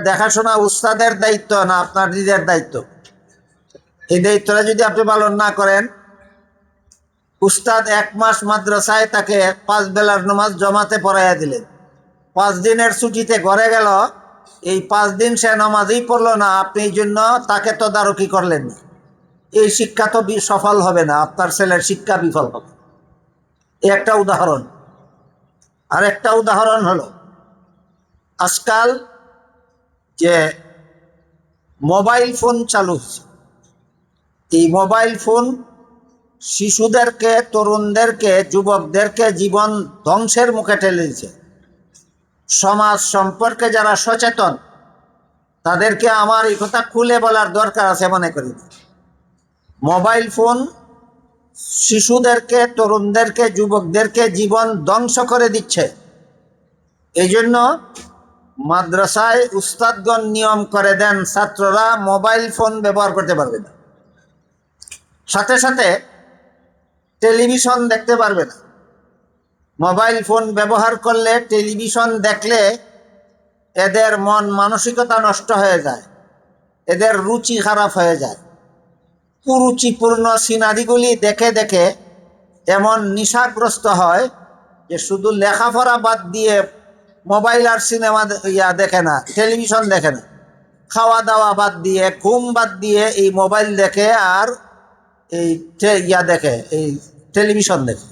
দেখাশোনা উস্তাদের দায়িত্ব না আপনার নিজের দায়িত্ব? এই দায়িত্বটা যদি আপনি পালন না করেন, উস্তাদ 1 মাস মাদ্রাসায় তাকে 5 বেলার নামাজ জমাতে পড়াইয়া দিলেন, 5 দিনের ছুটিতে ঘরে গেল, এই 5 দিন সে নামাজই পড়লো না, আপনি এই জন্য তাকে তদারকি করলেন না। এই শিক্ষা তো সফল হবে না, আপনার ছেলের শিক্ষা বিফল হবে। একটা উদাহরণ। আর একটা উদাহরণ হলো, আজকাল যে মোবাইল ফোন চালু হচ্ছে, এই মোবাইল ফোন শিশুদেরকে, তরুণদেরকে, যুবকদেরকে জীবন ধ্বংসের মুখে ঠেলে দিচ্ছে। সমাজ সম্পর্কে যারা সচেতন তাদেরকে আমার এই কথা খুলে বলার দরকার আছে মনে করি। মোবাইল ফোন শিশুদেরকে, তরুণদেরকে, যুবকদেরকে জীবন ধ্বংস করে দিচ্ছে। এই জন্য মাদ্রাসায় উস্তাদগণ নিয়ম করে দেন, ছাত্ররা মোবাইল ফোন ব্যবহার করতে পারবে না, সাথে সাথে টেলিভিশন দেখতে পারবে না। মোবাইল ফোন ব্যবহার করলে, টেলিভিশন দেখলে এদের মন মানসিকতা নষ্ট হয়ে যায়, এদের রুচি খারাপ হয়ে যায়। কুরুচিপূর্ণ সিনারিগুলি দেখে দেখে এমন নেশাগ্রস্ত হয় যে শুধু লেখাপড়া বাদ দিয়ে মোবাইল আর সিনেমা দেখে না, টেলিভিশন দেখে না, খাওয়া দাওয়া বাদ দিয়ে, ঘুম বাদ দিয়ে এই মোবাইল দেখে আর এই দেখে, এই টেলিভিশন দেখে।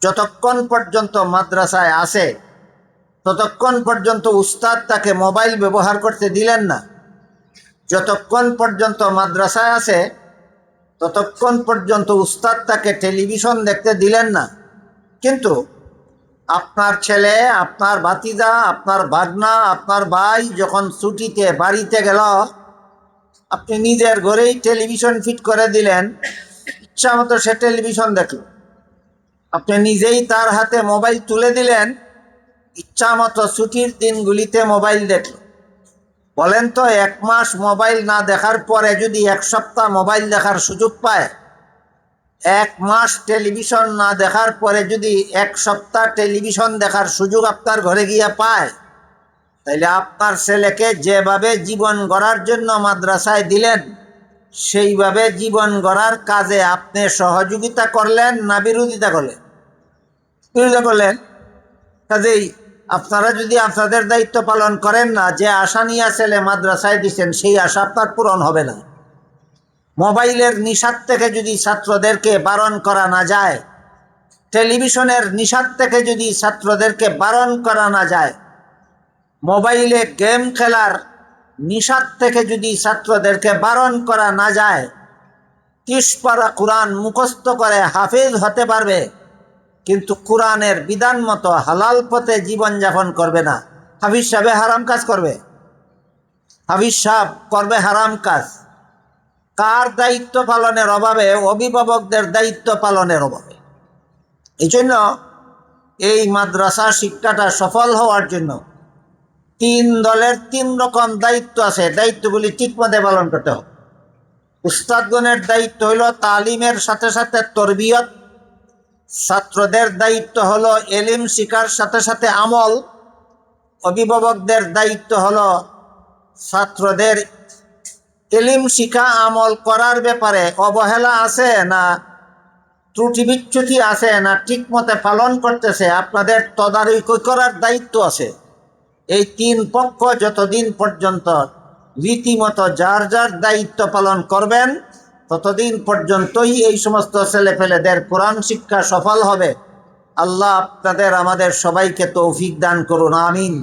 যতক্ষণ পর্যন্ত মাদ্রাসায় আসে ততক্ষণ পর্যন্ত উস্তাদ তাকে মোবাইল ব্যবহার করতে দিলেন না, যতক্ষণ পর্যন্ত মাদ্রাসায় আসে ততক্ষণ পর্যন্ত উস্তাদ তাকে টেলিভিশন দেখতে দিলেন না। কিন্তু আপনার ছেলে, আপনার ভাতিজা, আপনার ভাগনা, আপনার ভাই যখন ছুটিতে বাড়িতে গেল, আপনি নিজের ঘরেই টেলিভিশন ফিট করে দিলেন, ইচ্ছা মতো সে টেলিভিশন দেখল। আপনি নিজেই তার হাতে মোবাইল তুলে দিলেন, ইচ্ছা মতো ছুটির দিনগুলিতে মোবাইল দেখল। বলেন তো, 1 মাস মোবাইল না দেখার পরে যদি 1 সপ্তাহ মোবাইল দেখার সুযোগ পায়, 1 মাস টেলিভিশন না দেখার পরে যদি 1 সপ্তাহ টেলিভিশন দেখার সুযোগ আপনার ঘরে গিয়ে পায়, তাইলে আপনার ছেলেকে যেভাবে জীবন গড়ার জন্য মাদ্রাসায় দিলেন, সেইভাবে জীবন গড়ার কাজে আপনি সহযোগিতা করলেন না বিরোধিতা করলেন? বিরোধিতা করলেন। কাজেই আপনারা যদি আপনাদের দায়িত্ব পালন করেন না, যে আশা নিয়ে ছেলে মাদ্রাসায় দিচ্ছেন সেই আশা আপনার পূরণ হবে না। মোবাইলের নিশার থেকে যদি ছাত্রদেরকে বারণ করা না যায়, টেলিভিশনের নিশার থেকে যদি ছাত্রদেরকে বারণ করা না যায়, মোবাইলে গেম খেলার নিশার থেকে যদি ছাত্রদেরকে বারণ করা না যায়, 30 পারা কোরআন মুখস্থ করে হাফেজ হতে পারবে, কিন্তু কোরআনের বিধান মতো হালাল পথে জীবনযাপন করবে না। হাফিজ সাহেব হারাম কাজ করবে, হাফিজ সাহেব করবে হারাম কাজ। কার দায়িত্ব পালনের অভাবে? অভিভাবকদের দায়িত্ব পালনের অভাবে। এই জন্য এই মাদ্রাসা শিক্ষাটা সফল হওয়ার জন্য 3 দলের 3 রকম দায়িত্ব আছে, দায়িত্বগুলি ঠিকমতো পালন করতে হবে। উস্তাদগণের দায়িত্ব হলো তালিমের সাথে সাথে তরবিয়ত, ছাত্রদের দায়িত্ব হলো এলিম শিখার সাথে সাথে আমল, অভিভাবকদের দায়িত্ব হলো ছাত্রদের এলিম শিখা আমল করার ব্যাপারে অবহেলা আছে না ত্রুটি বিচ্যুতি আছে না ঠিক মতে পালন করতেছে, আপনাদের তদারকি করার দায়িত্ব আছে। এই 3 পক্ষ যতদিন পর্যন্ত রীতিমতো যার যার দায়িত্ব পালন করবেন, ততদিন পর্যন্তই এই সমস্ত ছেলেপেলেদের কোরআন শিক্ষা সফল হবে। আল্লাহ আপনাদের আমাদের সবাইকে তৌফিক দান করুন, আমিন।